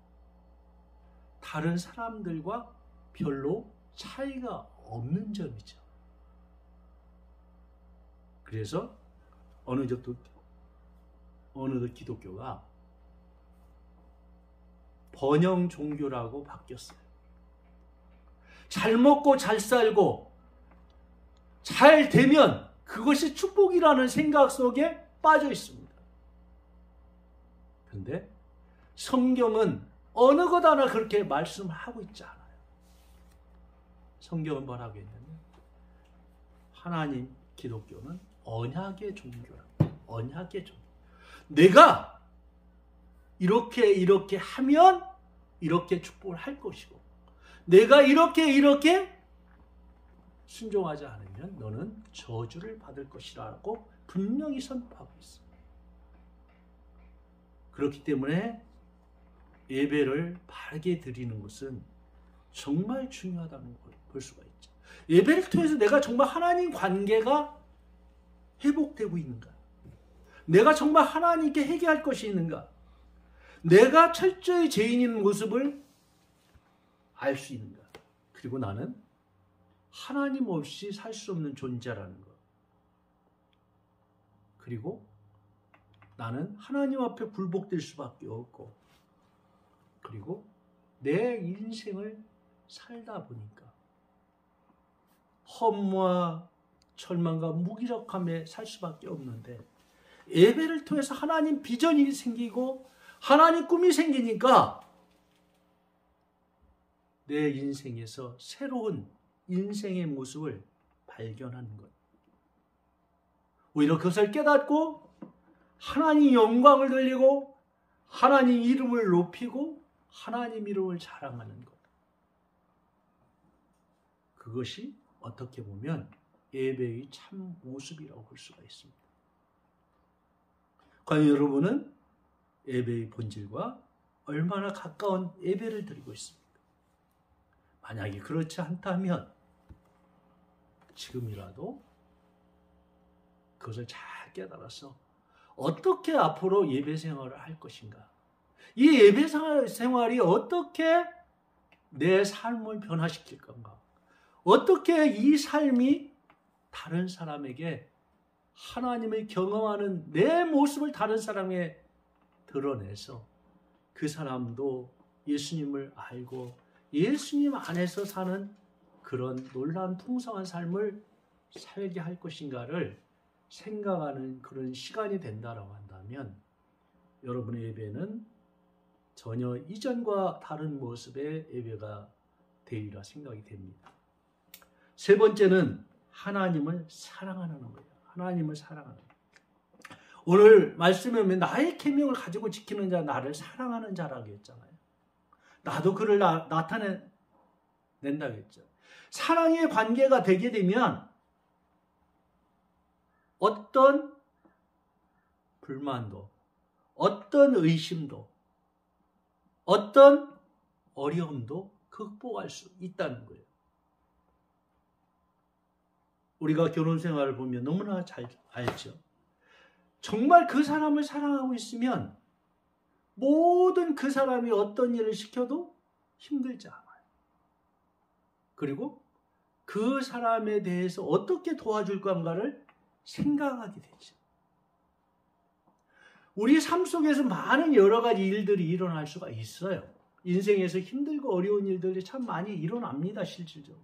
다른 사람들과 별로 차이가 없는 점이죠. 그래서 어느덧 기독교가 번영 종교라고 바뀌었어요. 잘 먹고 잘 살고 잘 되면 그것이 축복이라는 생각 속에 빠져 있습니다. 그런데 성경은 어느 것 하나 그렇게 말씀하고 있지 않아요. 성경은 뭐라고 했냐면, 하나님 기독교는 언약의 종교라고. 언약의 종교. 내가 이렇게 하면 이렇게 축복을 할 것이고, 내가 이렇게 순종하지 않으면 너는 저주를 받을 것이라고 분명히 선포하고 있습니다. 그렇기 때문에 예배를 바르게 드리는 것은 정말 중요하다는 걸 볼 수가 있죠. 예배를 통해서 내가 정말 하나님 관계가 회복되고 있는가? 내가 정말 하나님께 회개할 것이 있는가? 내가 철저히 죄인인 모습을 알 수 있는가? 그리고 나는 하나님 없이 살 수 없는 존재라는 것. 그리고 나는 하나님 앞에 굴복될 수밖에 없고, 그리고 내 인생을 살다 보니까 허무와 절망과 무기력함에 살 수밖에 없는데, 예배를 통해서 하나님 비전이 생기고 하나님 꿈이 생기니까 내 인생에서 새로운 인생의 모습을 발견하는 것. 오히려 그것을 깨닫고 하나님 영광을 돌리고 하나님 이름을 높이고 하나님 이름을 자랑하는 것. 그것이 어떻게 보면 예배의 참 모습이라고 볼 수가 있습니다. 과연 여러분은 예배의 본질과 얼마나 가까운 예배를 드리고 있습니까? 만약에 그렇지 않다면 지금이라도 그것을 잘 깨달아서 어떻게 앞으로 예배 생활을 할 것인가, 이 예배 생활이 어떻게 내 삶을 변화시킬 건가, 어떻게 이 삶이 다른 사람에게 하나님을 경험하는 내 모습을 다른 사람에게 드러내서 그 사람도 예수님을 알고 예수님 안에서 사는 그런 놀라운 풍성한 삶을 살게 할 것인가를 생각하는 그런 시간이 된다고 한다면, 여러분의 예배는 전혀 이전과 다른 모습의 예배가 되리라 생각이 됩니다. 세 번째는 하나님을 사랑하는 거예요. 하나님을 사랑하는 거예요. 오늘 말씀에 보면 나의 계명을 가지고 지키는 자, 나를 사랑하는 자라고 했잖아요. 나도 그를 나타낸다고 했죠. 사랑의 관계가 되게 되면 어떤 불만도, 어떤 의심도, 어떤 어려움도 극복할 수 있다는 거예요. 우리가 결혼 생활을 보면 너무나 잘 알죠. 정말 그 사람을 사랑하고 있으면 모든 그 사람이 어떤 일을 시켜도 힘들지 않아요. 그리고 그 사람에 대해서 어떻게 도와줄 건가를 생각하게 되죠. 우리 삶 속에서 많은 여러 가지 일들이 일어날 수가 있어요. 인생에서 힘들고 어려운 일들이 참 많이 일어납니다, 실질적으로.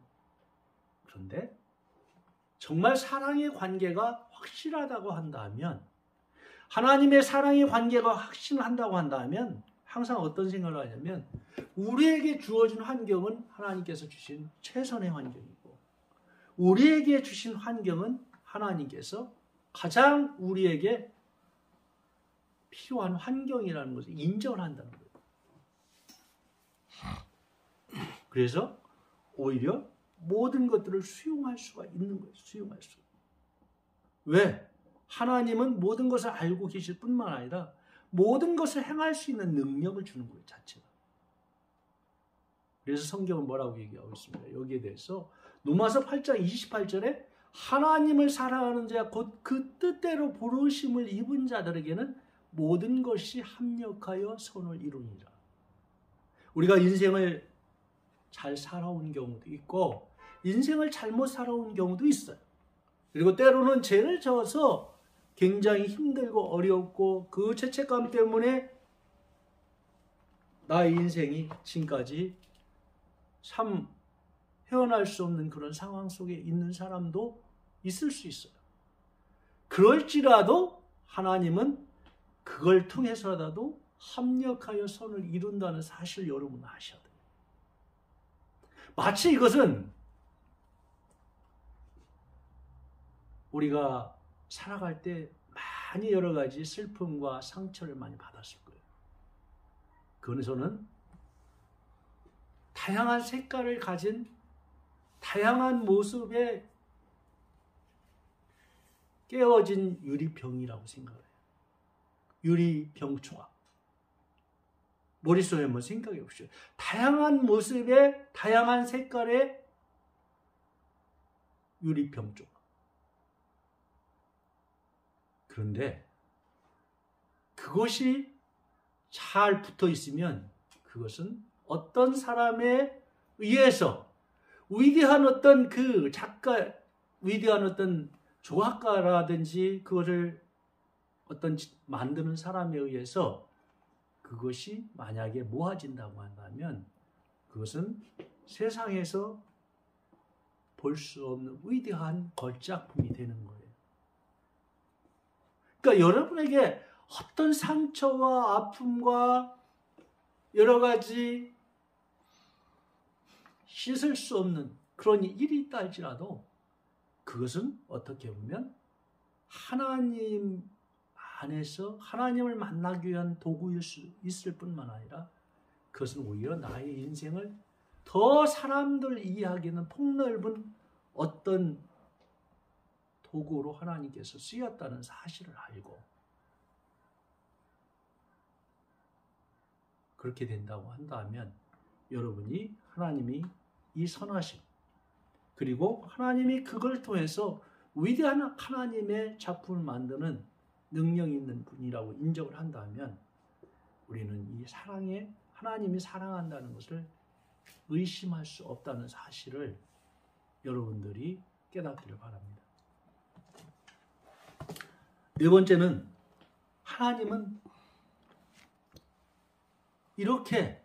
그런데 정말 사랑의 관계가 확실하다고 한다면, 하나님의 사랑의 관계가 확신한다고 한다면 항상 어떤 생각을 하냐면 우리에게 주어진 환경은 하나님께서 주신 최선의 환경이고 우리에게 주신 환경은 하나님께서 가장 우리에게 필요한 환경이라는 것을 인정을 한다는 거예요. 그래서 오히려 모든 것들을 수용할 수가 있는 거예요. 수용할 수. 왜? 하나님은 모든 것을 알고 계실 뿐만 아니라 모든 것을 행할 수 있는 능력을 주는 거예요. 자체가. 그래서 성경은 뭐라고 얘기하고 있습니다. 여기에 대해서 로마서 8장 28절에 하나님을 사랑하는 자 곧 그 뜻대로 부르심을 입은 자들에게는 모든 것이 합력하여 선을 이루니라. 우리가 인생을 잘 살아온 경우도 있고 인생을 잘못 살아온 경우도 있어요. 그리고 때로는 죄를 져서 굉장히 힘들고 어렵고 그 죄책감 때문에 나의 인생이 지금까지 참 헤어날 수 없는 그런 상황 속에 있는 사람도 있을 수 있어요. 그럴지라도 하나님은 그걸 통해서라도 합력하여 선을 이룬다는 사실을 여러분은 아셔야 돼요. 마치 이것은 우리가 살아갈 때 많이 여러 가지 슬픔과 상처를 많이 받았을 거예요. 그래서는 다양한 색깔을 가진 다양한 모습의 깨어진 유리병이라고 생각해요. 유리병 조각. 머릿속에 한번 생각해 보십시오. 다양한 모습의 다양한 색깔의 유리병 조각. 그런데 그것이 잘 붙어 있으면 그것은 어떤 사람에 의해서 위대한 어떤 그 작가, 위대한 어떤 조각가라든지 그것을 어떤 만드는 사람에 의해서 그것이 만약에 모아진다고 한다면 그것은 세상에서 볼 수 없는 위대한 걸작품이 되는 거예요. 그러니까 여러분에게 어떤 상처와 아픔과 여러 가지 씻을 수 없는 그런 일이 있다 할지라도 그것은 어떻게 보면 하나님 안에서 하나님을 만나기 위한 도구일 수 있을 뿐만 아니라 그것은 오히려 나의 인생을 더 사람들 이해하기에는 폭넓은 어떤 도구로 하나님께서 쓰였다는 사실을 알고 그렇게 된다고 한다면 여러분이 하나님이 이 선하심 그리고 하나님이 그걸 통해서 위대한 하나님의 작품을 만드는 능력 있는 분이라고 인정을 한다면 우리는 이 사랑에 하나님이 사랑한다는 것을 의심할 수 없다는 사실을 여러분들이 깨닫기를 바랍니다. 네 번째는 하나님은 이렇게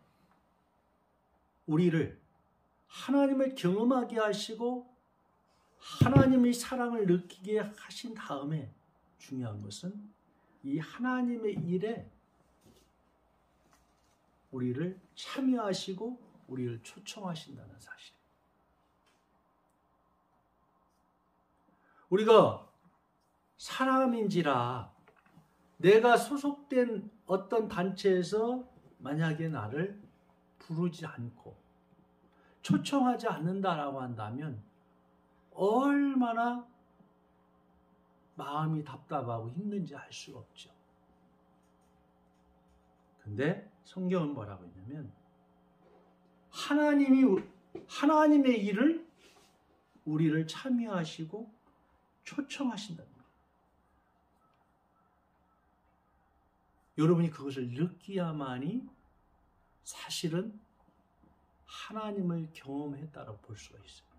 우리를 하나님을 경험하게 하시고 하나님의 사랑을 느끼게 하신 다음에 중요한 것은 이 하나님의 일에 우리를 참여하시고 우리를 초청하신다는 사실이에요. 우리가 사람인지라 내가 소속된 어떤 단체에서 만약에 나를 부르지 않고 초청하지 않는다라고 한다면 얼마나 마음이 답답하고 힘든지 알 수가 없죠. 근데 성경은 뭐라고 했냐면 하나님의 일을 우리를 참여하시고 초청하신다는 거예요. 여러분이 그것을 느끼야만이 사실은 하나님을 경험했다고 볼 수가 있어요.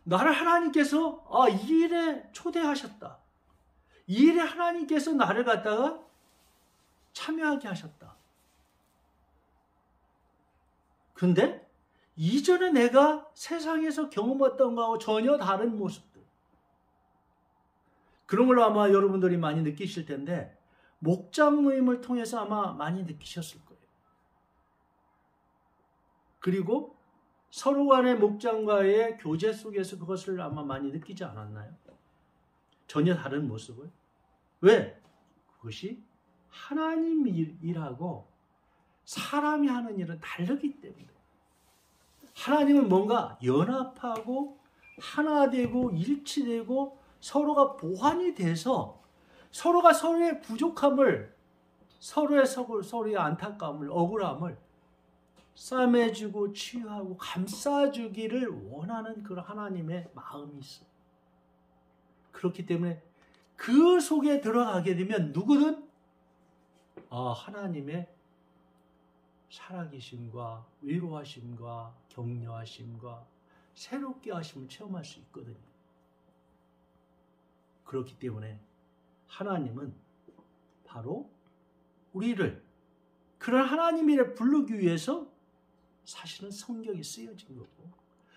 나를 하나님께서 이 일에 초대하셨다. 이 일에 하나님께서 나를 갖다가 참여하게 하셨다. 그런데 이전에 내가 세상에서 경험했던 것하고 전혀 다른 모습들. 그런 걸로 아마 여러분들이 많이 느끼실 텐데 목장 모임을 통해서 아마 많이 느끼셨을 거예요. 그리고 서로 간의 목장과의 교제 속에서 그것을 아마 많이 느끼지 않았나요? 전혀 다른 모습을. 왜? 그것이 하나님 일하고 사람이 하는 일은 다르기 때문에. 하나님은 뭔가 연합하고 하나 되고 일치되고 서로가 보완이 돼서 서로가 서로의 부족함을, 서로의 안타까움을, 억울함을 싸매주고 치유하고 감싸주기를 원하는 그런 하나님의 마음이 있어. 그렇기 때문에 그 속에 들어가게 되면 누구든 하나님의 살아계심과 위로하심과 격려하심과 새롭게 하심을 체험할 수 있거든요. 그렇기 때문에 하나님은 바로 우리를 그런 하나님 일에 부르기 위해서 사실은 성경이 쓰여진 거고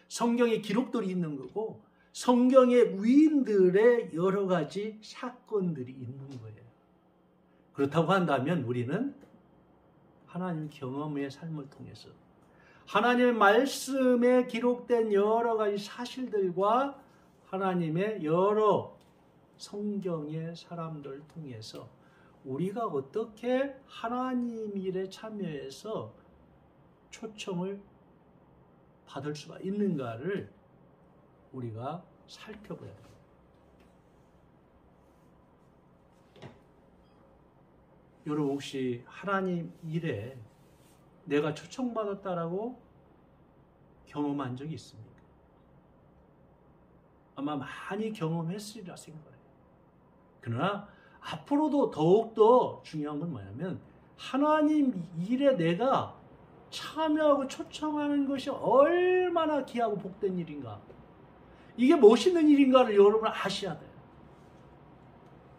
성경에 기록들이 있는 거고 성경의 위인들의 여러 가지 사건들이 있는 거예요. 그렇다고 한다면 우리는 하나님 경험의 삶을 통해서 하나님의 말씀에 기록된 여러 가지 사실들과 하나님의 여러 성경의 사람들을 통해서 우리가 어떻게 하나님 일에 참여해서 초청을 받을 수가 있는가를 우리가 살펴봐야 돼요. 여러분 혹시 하나님 일에 내가 초청받았다라고 경험한 적이 있습니까? 아마 많이 경험했으리라 생각해요. 그러나 앞으로도 더욱더 중요한 건 뭐냐면 하나님 일에 내가 참여하고 초청하는 것이 얼마나 귀하고 복된 일인가, 이게 멋있는 일인가를 여러분 아셔야 돼요.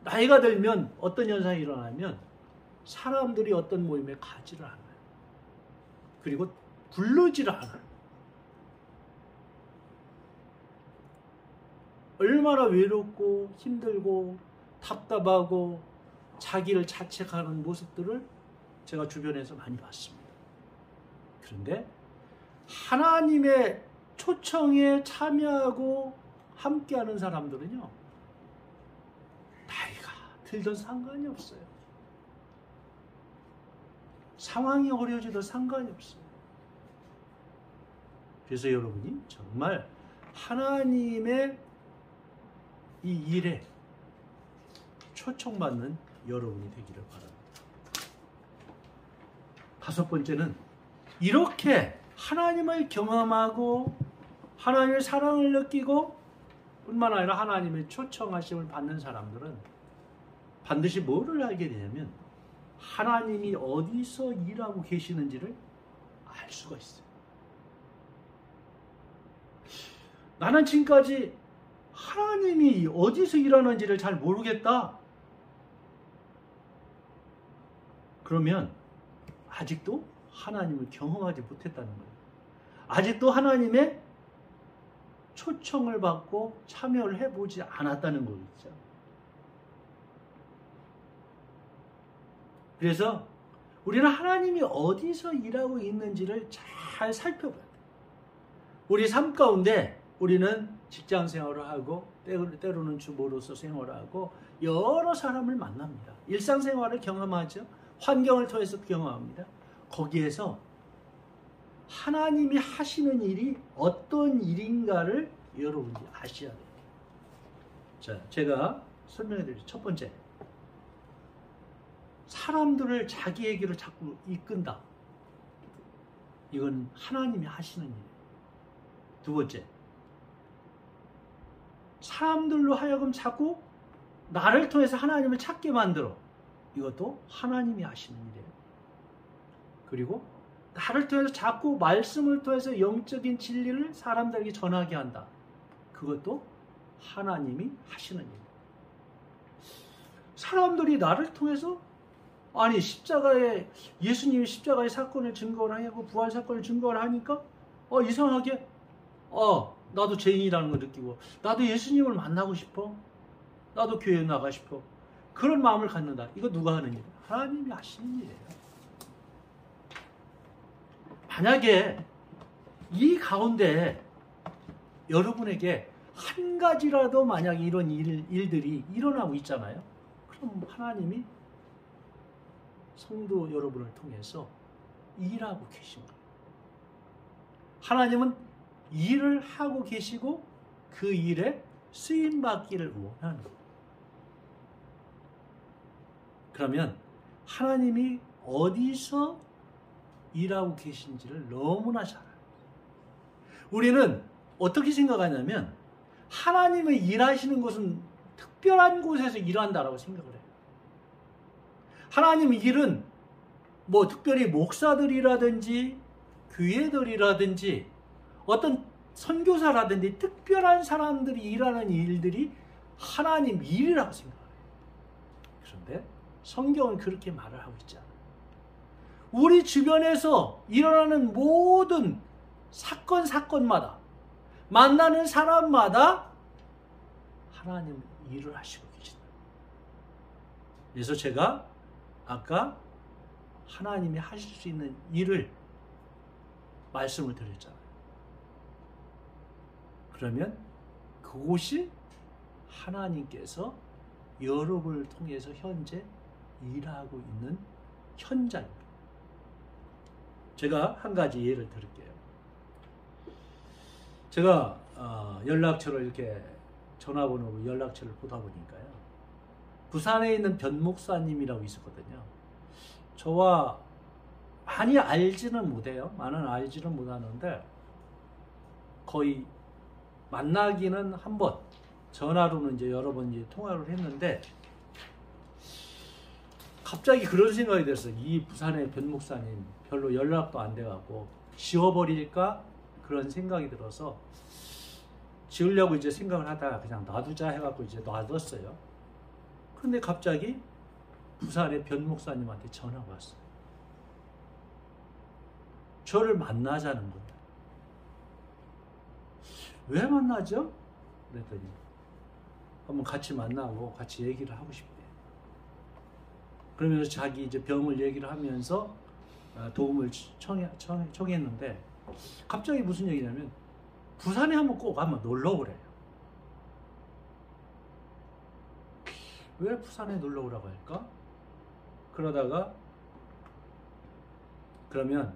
나이가 들면 어떤 현상이 일어나면 사람들이 어떤 모임에 가지를 않아요. 그리고 부르지를 않아요. 얼마나 외롭고 힘들고 답답하고 자기를 자책하는 모습들을 제가 주변에서 많이 봤습니다. 그런데 하나님의 초청에 참여하고 함께하는 사람들은요, 나이가 들든 상관이 없어요. 상황이 어려워져도 상관이 없어요. 그래서 여러분이 정말 하나님의 이 일에 초청받는 여러분이 되기를 바랍니다. 다섯 번째는 이렇게 하나님을 경험하고 하나님의 사랑을 느끼고 뿐만 아니라 하나님의 초청하심을 받는 사람들은 반드시 뭐를 알게 되냐면 하나님이 어디서 일하고 계시는지를 알 수가 있어요. 나는 지금까지 하나님이 어디서 일하는지를 잘 모르겠다. 그러면 아직도 하나님을 경험하지 못했다는 거예요. 아직도 하나님의 초청을 받고 참여를 해보지 않았다는 거겠죠. 그래서 우리는 하나님이 어디서 일하고 있는지를 잘 살펴봐야 돼요. 우리 삶 가운데 우리는 직장 생활을 하고 때로는 주부로서 생활을 하고 여러 사람을 만납니다. 일상생활을 경험하죠. 환경을 통해서 경험합니다. 거기에서 하나님이 하시는 일이 어떤 일인가를 여러분이 아셔야 돼요. 자, 제가 설명해 드릴게요. 첫 번째, 사람들을 자기에게로 자꾸 이끈다. 이건 하나님이 하시는 일이에요. 두 번째, 사람들로 하여금 자꾸 나를 통해서 하나님을 찾게 만들어. 이것도 하나님이 하시는 일이에요. 그리고 나를 통해서 자꾸 말씀을 통해서 영적인 진리를 사람들에게 전하게 한다. 그것도 하나님이 하시는 일이에요. 사람들이 나를 통해서 아니 예수님이 십자가의 사건을 증거를 하고 부활 사건을 증거를 하니까 이상하게 나도 죄인이라는 걸 느끼고 나도 예수님을 만나고 싶어. 나도 교회에 나가 싶어. 그런 마음을 갖는다. 이거 누가 하는 일이에요? 하나님이 하시는 일이에요. 만약에 이 가운데 여러분에게 한 가지라도 만약 이런 일들이 일어나고 있잖아요. 그럼 하나님이 성도 여러분을 통해서 일하고 계신 거예요. 하나님은 일을 하고 계시고 그 일에 쓰임받기를 원하는 거예요. 그러면 하나님이 어디서 일하고 계신지를 너무나 잘 알아요. 우리는 어떻게 생각하냐면 하나님의 일하시는 곳은 특별한 곳에서 일한다라고 생각을 해요. 하나님의 일은 뭐 특별히 목사들이라든지 교회들이라든지 어떤 선교사라든지 특별한 사람들이 일하는 일들이 하나님 일이라고 생각해요. 그런데 성경은 그렇게 말을 하고 있지 않아요. 우리 주변에서 일어나는 모든 사건마다 만나는 사람마다 하나님 일을 하시고 계신다. 그래서 제가 아까 하나님이 하실 수 있는 일을 말씀을 드렸잖아요. 그러면 그곳이 하나님께서 여러분을 통해서 현재 일하고 있는 현장입니다. 제가 한 가지 예를 들을게요. 제가 연락처를 이렇게 전화번호로 연락처를 보다 보니까요. 부산에 있는 변 목사님이라고 있었거든요. 저와 많이 알지는 못해요. 많은 알지는 못하는데 거의 만나기는 한 번, 전화로는 이제 여러 번 이제 통화를 했는데 갑자기 그런 생각이 들었어요. 이 부산의 변 목사님 별로 연락도 안 돼갖고 지워버릴까 그런 생각이 들어서 지우려고 이제 생각을 하다가 그냥 놔두자 해갖고 이제 놔뒀어요. 근데 갑자기 부산의 변 목사님한테 전화가 왔어요. 저를 만나자는 거예요. 왜 만나죠? 그랬더니 한번 같이 만나고 같이 얘기를 하고 싶대. 그러면서 자기 이제 병을 얘기를 하면서 도움을 청했는데 갑자기 무슨 얘기냐면 부산에 꼭 한번 놀러 오래요. 왜 부산에 놀러 오라고 할까? 그러다가 그러면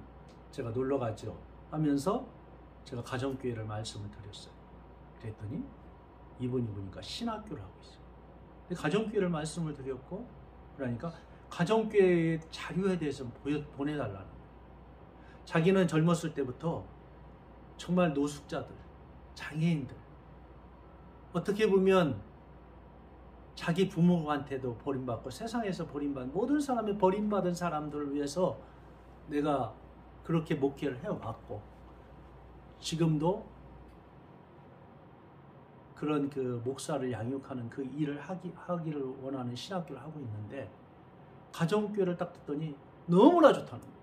제가 놀러 가죠 하면서 제가 가정교회를 말씀을 드렸어요. 그랬더니 이분이 보니까 신학교를 하고 있어요. 근데 가정교회를 말씀을 드렸고 그러니까 가정교회의 자료에 대해서 보내달라는 거예요. 자기는 젊었을 때부터 정말 노숙자들, 장애인들, 어떻게 보면 자기 부모한테도 버림받고 세상에서 버림받은 모든 사람이 버림받은 사람들을 위해서 내가 그렇게 목회를 해왔고 지금도 그런 그 목사를 양육하는 그 일을 하기를 원하는 신학교를 하고 있는데 가정교회를 딱 듣더니 너무나 좋다는 거예요.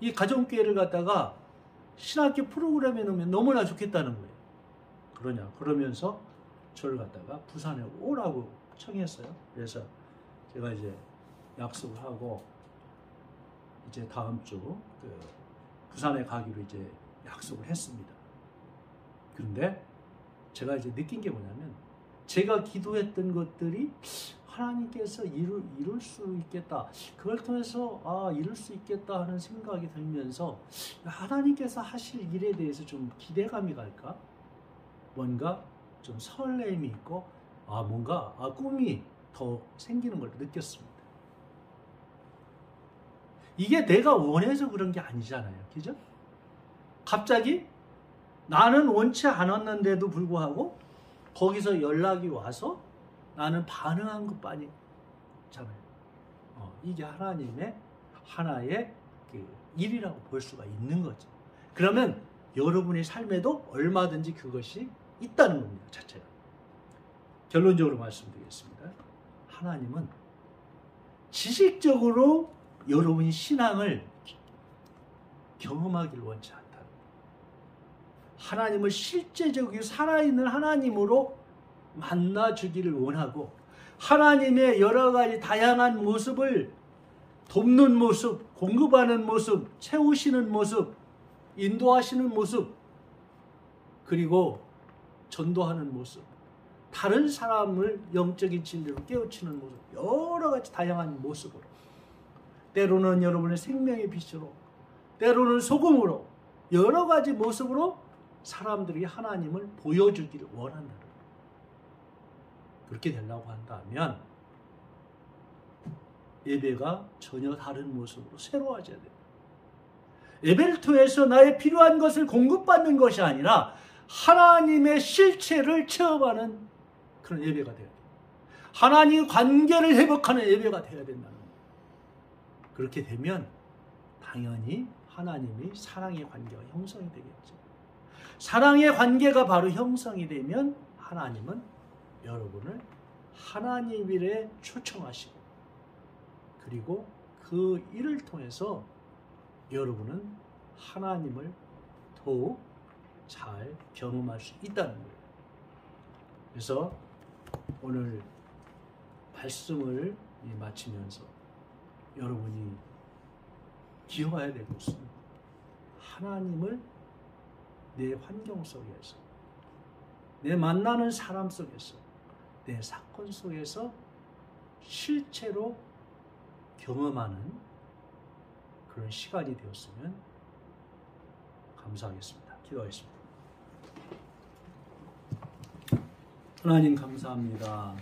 이 가정교회를 갖다가 신학교 프로그램에 넣으면 너무나 좋겠다는 거예요. 그러면서 저를 갖다가 부산에 오라고 청했어요. 그래서 제가 이제 약속을 하고 이제 다음 주 부산에 가기로 이제 약속을 했습니다. 그런데 제가 이제 느낀 게 뭐냐면 제가 기도했던 것들이 하나님께서 이룰 수 있겠다. 그걸 통해서 이룰 수 있겠다 하는 생각이 들면서 하나님께서 하실 일에 대해서 좀 기대감이 갈까? 뭔가 좀 설렘이 있고 뭔가 꿈이 더 생기는 걸 느꼈습니다. 이게 내가 원해서 그런 게 아니잖아요. 그죠? 갑자기 나는 원치 않았는데도 불구하고 거기서 연락이 와서 나는 반응한 것뿐이잖아요. 이게 하나님의 하나의 그 일이라고 볼 수가 있는 거죠. 그러면 여러분의 삶에도 얼마든지 그것이 있다는 겁니다. 자체가. 결론적으로 말씀드리겠습니다. 하나님은 지식적으로 여러분이 신앙을 경험하기를 원치 않다. 하나님을 실제적으로 살아있는 하나님으로 만나주기를 원하고 하나님의 여러 가지 다양한 모습을 돕는 모습, 공급하는 모습, 채우시는 모습, 인도하시는 모습, 그리고 전도하는 모습, 다른 사람을 영적인 진리로 깨우치는 모습, 여러 가지 다양한 모습으로, 때로는 여러분의 생명의 빛으로, 때로는 소금으로, 여러 가지 모습으로 사람들이 하나님을 보여주기를 원한다는 거예요. 그렇게 되려고 한다면 예배가 전혀 다른 모습으로 새로워져야 돼요. 예배를 통해서 나의 필요한 것을 공급받는 것이 아니라 하나님의 실체를 체험하는 그런 예배가 되어야 돼요. 하나님 관계를 회복하는 예배가 되어야 된다는 거예요. 그렇게 되면 당연히 하나님이 사랑의 관계가 형성이 되겠죠. 사랑의 관계가 바로 형성이 되면 하나님은 여러분을 하나님 일에 초청하시고, 그리고 그 일을 통해서 여러분은 하나님을 더욱 잘 경험할 수 있다는 거예요. 그래서 오늘 말씀을 마치면서 여러분이 기억해야 될 것은 하나님을 내 환경 속에서, 내 만나는 사람 속에서, 내 사건 속에서 실제로 경험하는 그런 시간이 되었으면 감사하겠습니다. 기도하겠습니다. 하나님 감사합니다.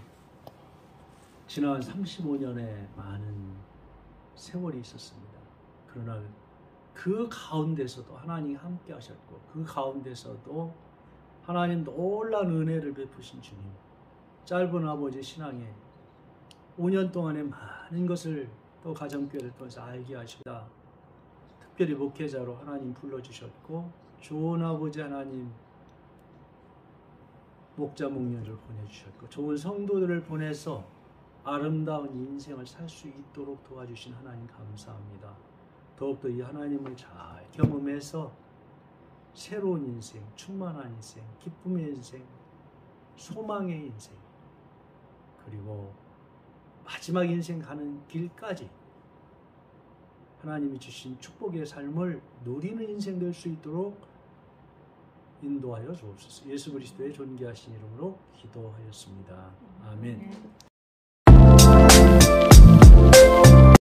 지난 35년의 많은 세월이 있었습니다. 그러나 그 가운데서도 하나님이 함께 하셨고, 그 가운데서도 하나님 놀라운 은혜를 베푸신 주님, 짧은 아버지 신앙에 5년 동안의 많은 것을 또 가정교회를 통해서 알게 하시다. 특별히 목회자로 하나님 불러주셨고, 좋은 아버지 하나님 목자 목녀를 보내주셨고, 좋은 성도들을 보내서 아름다운 인생을 살 수 있도록 도와주신 하나님 감사합니다. 더욱더 이 하나님을 잘 경험해서 새로운 인생, 충만한 인생, 기쁨의 인생, 소망의 인생, 그리고 마지막 인생 가는 길까지 하나님이 주신 축복의 삶을 누리는 인생 될 수 있도록 인도하여 주옵소서. 예수 그리스도의 존귀하신 이름으로 기도하였습니다. 아멘.